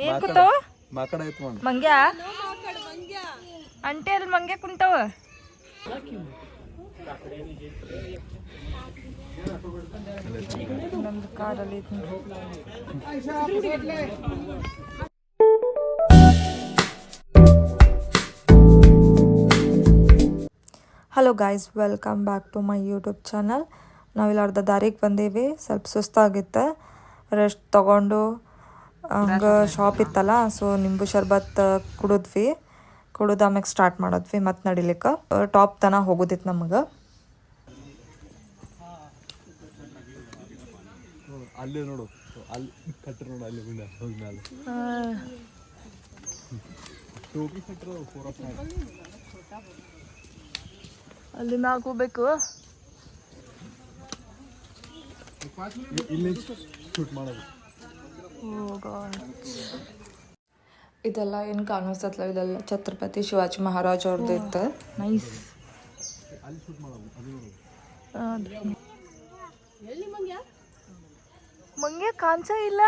ಏನ್ ಕೂತಾವ ಮಂಗ್ಯ ಅಂಟೆ ಅಲ್ಲಿ ಮಂಗ್ಯ ಕುಂತಾವ ನಮ್ದು ಕಾಡಲ್ಲಿ hello guys, welcome back to my YouTube channel. ನಾವಿಲ್ಲಿ ಅರ್ಧ ದಾರಿಗೆ ಬಂದೀವಿ. ಸ್ವಲ್ಪ ಸುಸ್ತಾಗಿತ್ತು, ರೆಸ್ಟ್ ತೊಗೊಂಡು ಹಂಗೆ ಶಾಪ್ ಇತ್ತಲ್ಲ, ಸೊ ನಿಂಬು ಶರ್ಬತ್ ಕುಡಿದು ಆಮ್ಯಾಗ ಸ್ಟಾರ್ಟ್ ಮಾಡಿದ್ವಿ ಮತ್ತೆ ನಡಿಲಿಕ್ಕೆ. ಟಾಪ್ ತನಕ ಹೋಗೋದಿತ್ತು ನಮಗೆ. ಅಲ್ಲಿ ನೋಡು, ಅಲ್ಲಿ ಕಟ್ಟರು ನೋಡು, ಅಲ್ಲಿ ಗುಂಡ ಹೋಗಿ ಮೇಲೆ ಟೋಪಿ ಕಟ್ಟರು ಅಲ್ಲಿ ಮ್ಯಾಗ ಹೋಗ್ಬೇಕು. ಇಲ್ಲಿ ಶೂಟ್ ಮಾಡೋದು. ಇದೆಲ್ಲ ಏನು ಕಾಣಿಸ್ತಲ್ಲ, ಇದೆಲ್ಲ ಛತ್ರಪತಿ ಶಿವಾಜಿ ಮಹಾರಾಜ್ ಅವ್ರದ್ದು ಇತ್ತು. ನೈಸ್. ಅಲ್ಲಿ ಶೂಟ್ ಮಾಡೋದು, ಮಂಗ್ಯ ಕಾಣಿಸ ಇಲ್ಲ.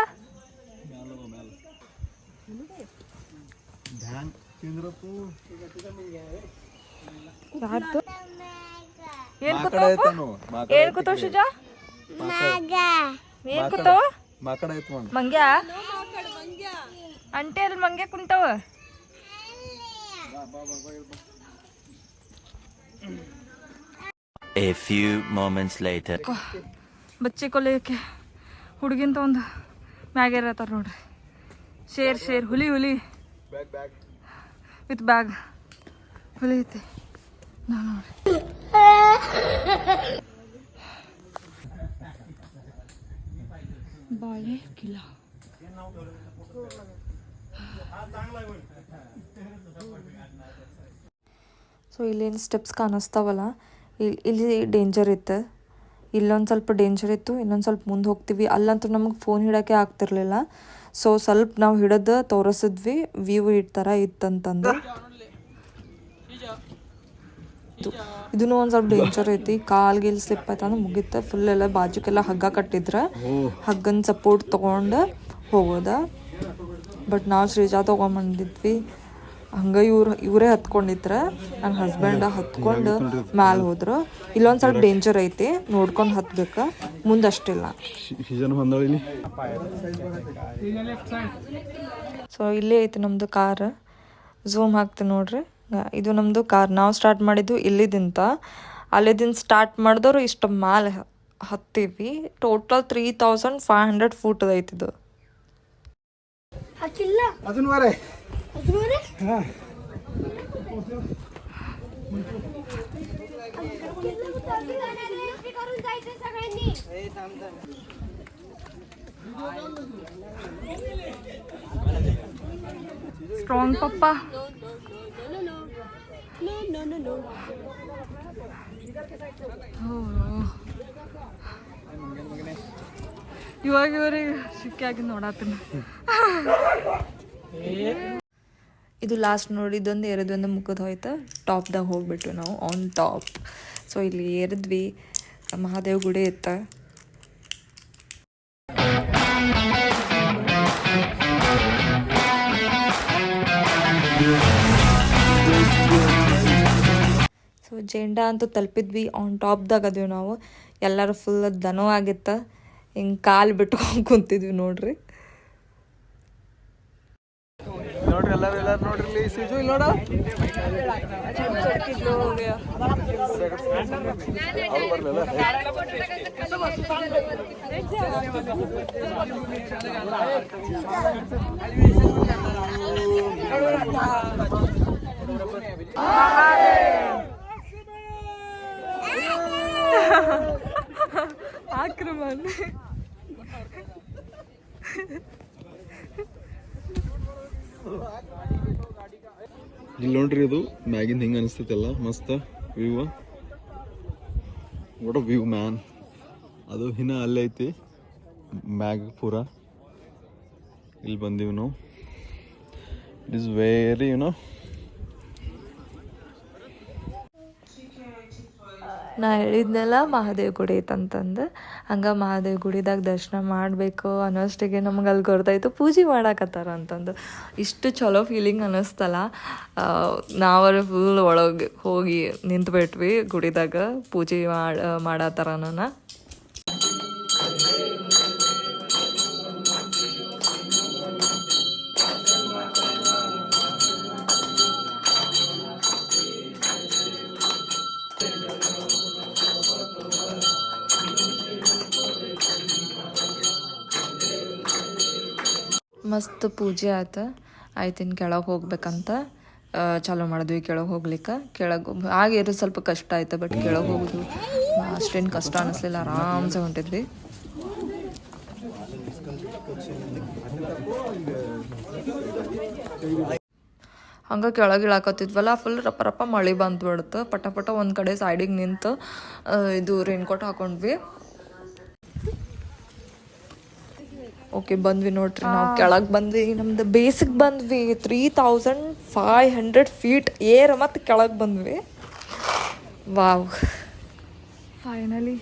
ಏನ್ ಕೂತಾವ ಶುಜಾ? ಏನ್ ಕೂತಾವ? ಮಂಗ್ಯ ಅಂಟೆ ಅಲ್ಲಿ ಮಂಗ್ಯ ಕುಂತಾವ. A few moments later. ಬಚ್ಚಿ ಕೊಲೆಯಕ್ಕೆ ಹುಡುಗಿಂತ ಒಂದು ಮ್ಯಾಗಿರತ್ತಾರ ನೋಡ್ರಿ. ಶೇರ್ ಹುಲಿ ವಿತ್ ಬ್ಯಾಗ್ ಹುಲಿ ಐತಿ. ನಾವು ನೋಡ್ರಿ ಬಾಳೆ ಕಿಲ. ಸೊ ಇಲ್ಲೇನು ಸ್ಟೆಪ್ಸ್ ಕಾಣಿಸ್ತಾವಲ್ಲ, ಇಲ್ಲಿ ಡೇಂಜರ್ ಇತ್ತು. ಇಲ್ಲೊಂದು ಸ್ವಲ್ಪ ಡೇಂಜರ್ ಇತ್ತು, ಇನ್ನೊಂದು ಸ್ವಲ್ಪ ಮುಂದೆ ಹೋಗ್ತೀವಿ. ಅಲ್ಲಂತೂ ನಮಗೆ ಫೋನ್ ಹಿಡೋಕ್ಕೆ ಆಗ್ತಿರ್ಲಿಲ್ಲ. ಸೊ ಸ್ವಲ್ಪ ನಾವು ಹಿಡಿದು ತೋರಿಸಿದ್ವಿ, ವ್ಯೂ ಈ ಥರ ಇತ್ತಂತಂದು. ಇದನ್ನು ಒಂದು ಸ್ವಲ್ಪ ಡೇಂಜರ್ ಐತಿ. ಕಾಲ್ಗಿಲ್ ಸ್ಲಿಪ್ ಆಯ್ತು ಅಂದ್ರೆ ಮುಗಿತ. ಫುಲ್ ಎಲ್ಲ ಬಾಜುಕೆಲ್ಲ ಹಗ್ಗ ಕಟ್ಟಿದ್ರೆ ಹಗ್ಗನ ಸಪೋರ್ಟ್ ತೊಗೊಂಡು ಹೋಗೋದ. ಬಟ್ ನಾವು ಶ್ರೀಜಾ ತೊಗೊಂಬಂದಿದ್ವಿ. ಹಂಗೆ ಇವರೇ ಹತ್ಕೊಂಡಿದ್ರೆ ನನ್ನ ಹಸ್ಬೆಂಡ ಹತ್ಕೊಂಡು ಮ್ಯಾಲೆ ಹೋದ್ರು. ಇಲ್ಲೊಂದು ಸ್ವಲ್ಪ ಡೇಂಜರ್ ಐತಿ, ನೋಡ್ಕೊಂಡು ಹತ್ಬೇಕು, ಮುಂದಷ್ಟಿಲ್ಲ. ಸೊ ಇಲ್ಲೇ ಐತಿ ನಮ್ಮದು ಕಾರ್. ಝೂಮ್ ಹಾಕ್ತೀನಿ ನೋಡ್ರಿ. ಇದು ನಮ್ಮದು ಕಾರ್. ನಾವು ಸ್ಟಾರ್ಟ್ ಮಾಡಿದ್ದು ಇಲ್ಲಿದಿಂದ. ಅಲ್ಲಿದಿಂದ ಸ್ಟಾರ್ಟ್ ಮಾಡಿದವರು ಇಷ್ಟು ಮ್ಯಾಲೆ ಹತ್ತೀವಿ. ಟೋಟಲ್ 3500 ಫೂಟ್ ಐತಿದು. ಸ್ಟ್ರಾಂಗ್ ಪಪ್ಪ. ಇವಾಗ ಇವರಿಗೆ ಸಿಕ್ಕಾಗಿ ನೋಡಾತೀನಿ. ಇದು ಲಾಸ್ಟ್ ನೋಡಿ, ಇದೊಂದು ಏರಿದೊಂದು ಮುಗಿದು ಹೋಯ್ತು. ಟಾಪ್ದಾಗ ಹೋಗ್ಬಿಟ್ಟು ನಾವು ಆನ್ ಟಾಪ್. ಸೊ ಇಲ್ಲಿ ಏರಿದ್ವಿ, ಮಹಾದೇವ್ ಗುಡಿ ಇತ್ತು. ಸೊ ಜೆಂಡಾ ಅಂತೂ ತಲುಪಿದ್ವಿ. ಆನ್ ಟಾಪ್ದಾಗ ಅದೀವಿ ನಾವು. ಎಲ್ಲರೂ ಫುಲ್ ದನೋ ಆಗಿತ್ತು. ಹಿಂಗೆ ಕಾಲು ಬಿಟ್ಕೊಂಡು ಕುಂತಿದ್ವಿ ನೋಡ್ರಿ. ನೋಡ್ರಿ ಎಲ್ಲರೂ ನೋಡ್ರಿ. ಸಿಜು ಇಲ್ಲಿ ನೋಡ. ಆಕ್ರಮಣ. ಇಲ್ಲಿ ನೋಡ್ರಿ, ಇದು ಮ್ಯಾಗಿಂದ ಹಿಂಗೆ ಅನಿಸ್ತೈತಲ್ಲ, ಮಸ್ತ್ view. What a view man. ಅದು ಇನ್ನ ಅಲ್ಲೇ ಐತಿ ಮ್ಯಾಗ್ ಪೂರ. ಇಲ್ಲಿ ಬಂದೀವಿ ನಾವು. ಇಟ್ ಈಸ್ ವೆರಿ ನಾ ಹೇಳಿದ್ನೆಲ್ಲ ಮಹಾದೇವ್ ಗುಡಿ ಐತಂತಂದು. ಹಂಗೆ ಮಹಾದೇವ್ ಗುಡಿದಾಗ ದರ್ಶನ ಮಾಡಬೇಕು ಅನ್ನೋಷ್ಟಿಗೆ ನಮ್ಗೆ ಅಲ್ಲಿ ಗೊತ್ತಾಯ್ತು ಪೂಜೆ ಮಾಡಾಕತ್ತಾರ ಅಂತಂದು. ಇಷ್ಟು ಚಲೋ ಫೀಲಿಂಗ್ ಅನ್ನಿಸ್ತಲ್ಲ. ನಾವರೆ ಫುಲ್ ಒಳಗೆ ಹೋಗಿ ನಿಂತ್ಬಿಟ್ವಿ ಗುಡಿದಾಗ ಪೂಜೆ ಮಾಡತ್ತಾರ ನನ್ನ. ಮಸ್ತ್ ಪೂಜೆ ಆಯ್ತು. ಇನ್ನು ಕೆಳಗೆ ಹೋಗ್ಬೇಕಂತ ಚಾಲೂ ಮಾಡಿದ್ವಿ. ಕೆಳಗೆ ಹೋಗ್ಲಿಕ್ಕೆ ಆಗಿರೋ ಸ್ವಲ್ಪ ಕಷ್ಟ ಆಯ್ತು, ಬಟ್ ಕೆಳಗೆ ಹೋಗೋದು ಅಷ್ಟೇನು ಕಷ್ಟ ಅನ್ನಿಸ್ಲಿಲ್ಲ, ಆರಾಮ್ಸೆ ಹೊಂಟಿದ್ವಿ. ಹಂಗೆ ಕೆಳಗೆ ಇಳಾಕತ್ತಿದ್ವಲ್ಲ, ಫುಲ್ ರಪ್ಪ ರಪ್ಪ ಮಳೆ ಬಂದ್ಬಿಡ್ತು. ಪಟ ಪಟ ಒಂದು ಕಡೆ ಸೈಡಿಗೆ ನಿಂತು ಇದು ರೇನ್ಕೋಟ್ ಹಾಕೊಂಡ್ವಿ. ಓಕೆ ಬಂದ್ವಿ ನೋಡ್ರಿ, ನಾವು ಕೆಳಗೆ ಬಂದ್ವಿ. ನಮ್ದು ಬೇಸಿಗೆ ಬಂದ್ವಿ 3500 ಫೀಟ್ ಏರ್ ಮತ್ತು ಕೆಳಗೆ ಬಂದ್ವಿ. Wow, finally